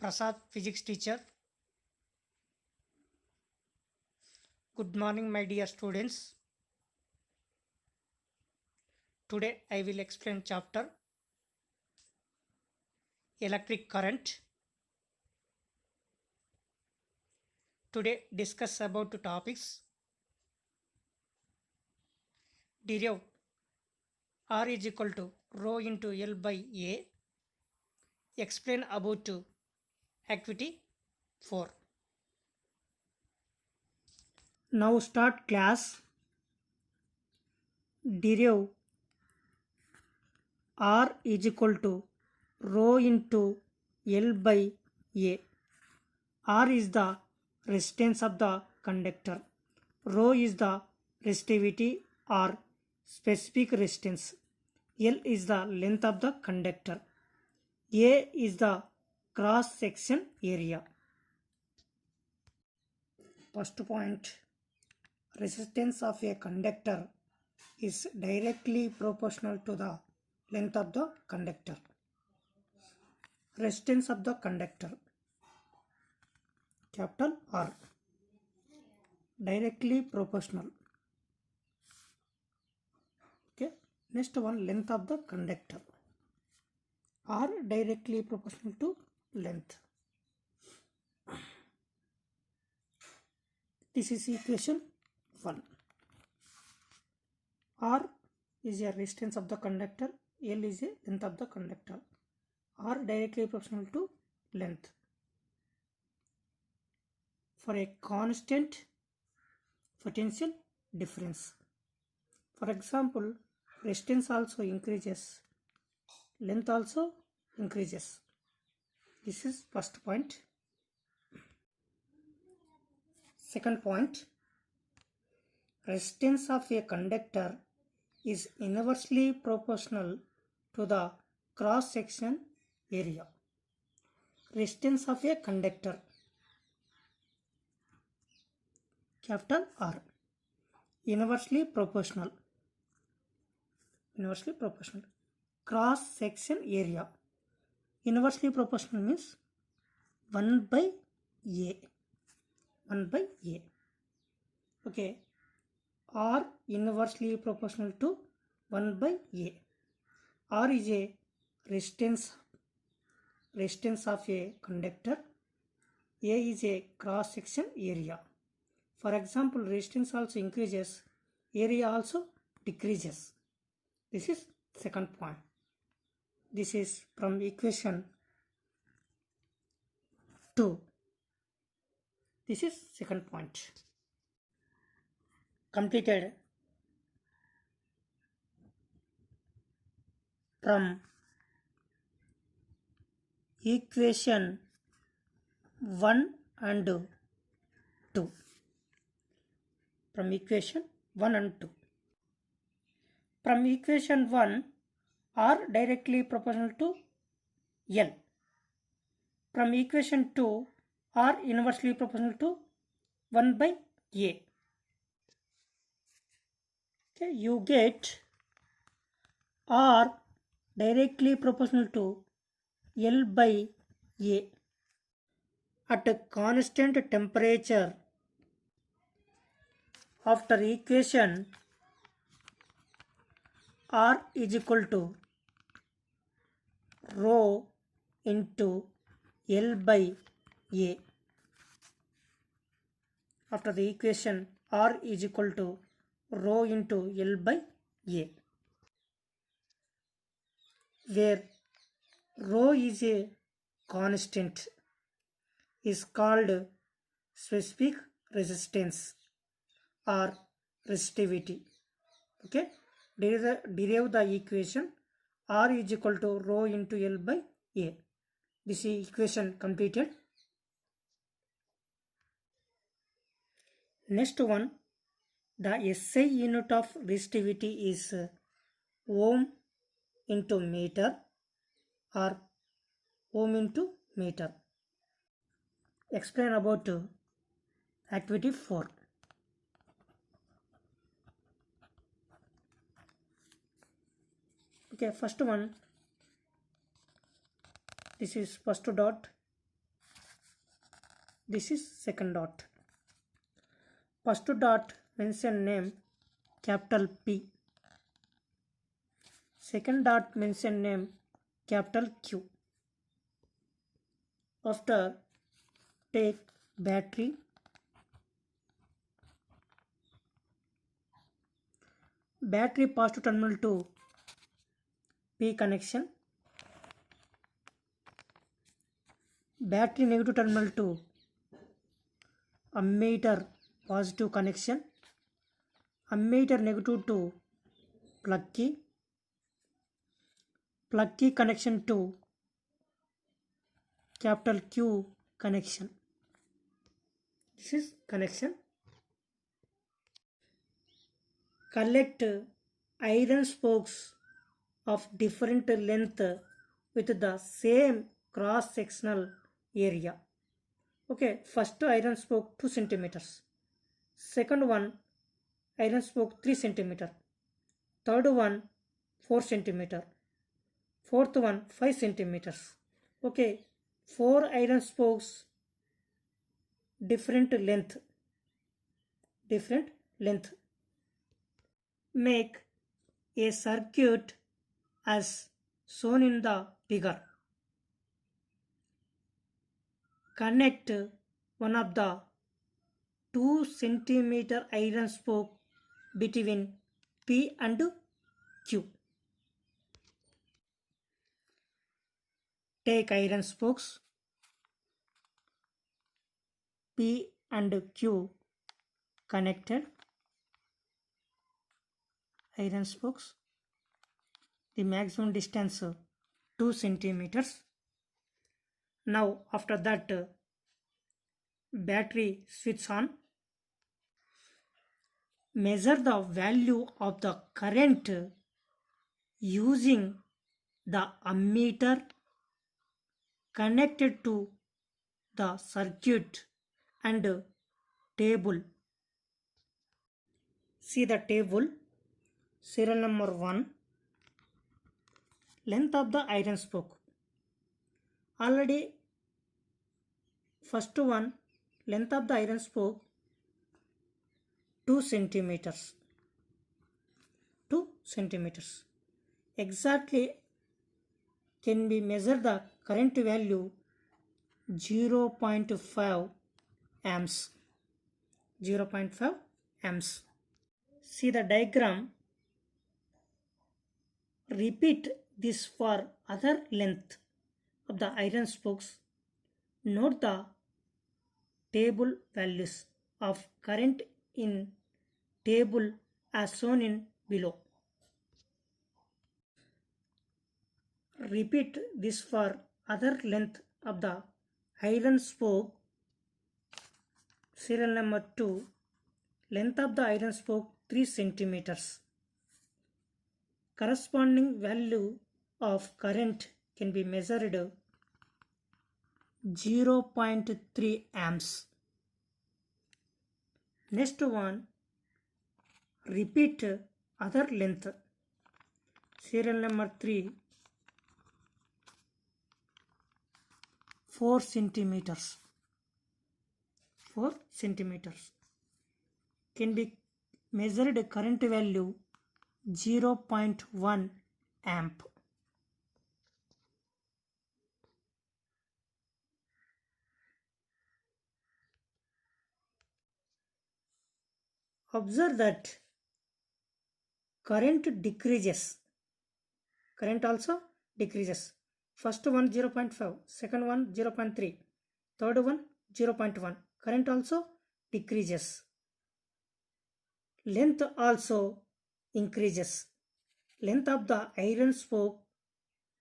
Prasad, physics teacher. Good morning, my dear students. Today I will explain chapter electric current. Today discuss about the topics derive R is equal to rho into L by A. Explain about activity 4. Now start class. Derive R is equal to rho into L by A. R is the resistance of the conductor. Rho is the resistivity or specific resistance. L is the length of the conductor. A is the cross section area. First point, resistance of a conductor is directly proportional to the length of the conductor. Resistance of the conductor, capital R, directly proportional. Okay, next one, length of the conductor. R directly proportional to length. This is equation 1. R is a resistance of the conductor. L is a length of the conductor. R directly proportional to length. For a constant potential difference. For example, resistance also increases, length also increases. This is first point. Second point, resistance of a conductor is inversely proportional to the cross section area. Resistance of a conductor, capital R, inversely proportional. Inversely proportional. Cross section area. Inversely proportional means 1 by A. 1 by A. Okay. R inversely proportional to 1 by A. R is a resistance of a conductor. A is a cross section area. For example, resistance also increases, area also decreases. This is second point. This is from equation 2. This is second point. Completed. From equation 1 and 2. From equation 1 and 2. From equation 1, R directly proportional to L. From equation 2, R inversely proportional to 1 by A. Okay, you get R directly proportional to L by A. At a constant temperature, after equation R is equal to rho into L by A. After the equation R is equal to rho into L by A, where rho is a constant, is called specific resistance or resistivity. Okay, derive the equation R is equal to rho into L by A. This is equation completed. Next one, the SI unit of resistivity is ohm into meter or ohm into meter. Explain about activity 4. Okay, first one, this is first dot. This is second dot. First dot mention name capital P. Second dot mention name capital Q. After take battery, battery positive terminal to P connection, battery negative terminal to ammeter positive connection, ammeter negative to plug key connection to capital Q connection. This is connection. Collect iron spokes of different length with the same cross sectional area. Okay, first iron spoke 2 centimeters, second one iron spoke 3 centimeter, third one 4 centimeter, fourth one 5 centimeters. Okay, 4 iron spokes different length. Make a circuit as shown in the figure. Connect one of the 2 centimeter iron spoke between P and Q. Take iron spokes P and Q connected. Iron spokes. The maximum distance 2 centimeters. Now after that battery switch on. Measure the value of the current using the ammeter connected to the circuit and table. See the table. Serial number 1. Length of the iron spoke. Already first one, length of the iron spoke 2 centimeters. 2 centimeters. Exactly can be measured the current value 0.5 amps. 0.5 amps. See the diagram. Repeat this for other length of the iron spokes. Note the table values of current in table as shown in below. Repeat this for other length of the iron spoke. Serial number 2. Length of the iron spoke 3 centimeters. Corresponding value of current can be measured 0.3 amps. Next one, repeat other length. Serial number 3, 4 centimeters. 4 centimeters can be measured current value 0.1 amp. Observe that current decreases. Current also decreases. First one 0.5, second one 0.3, third one 0.1. Current also decreases. Length also increases. Length of the iron spoke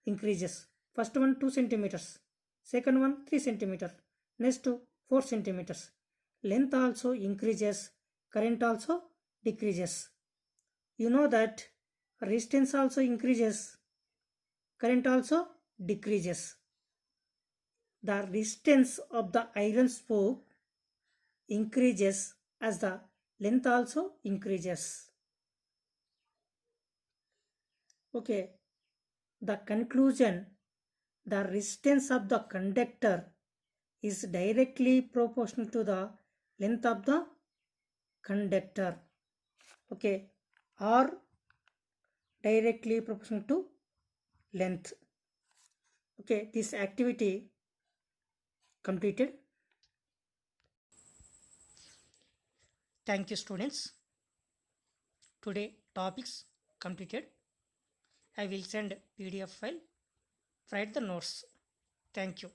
increases. First one 2 centimeters, second one 3 centimeters, next 4 centimeters. Length also increases, current also decreases. You know that resistance also increases, current also decreases. The resistance of the iron spoke increases as the length also increases. Okay, the conclusion, the resistance of the conductor is directly proportional to the length of the conductor. Okay, or directly proportional to length. Okay, this activity completed. Thank you, students. Today topics completed. I will send PDF file. Write the notes. Thank you.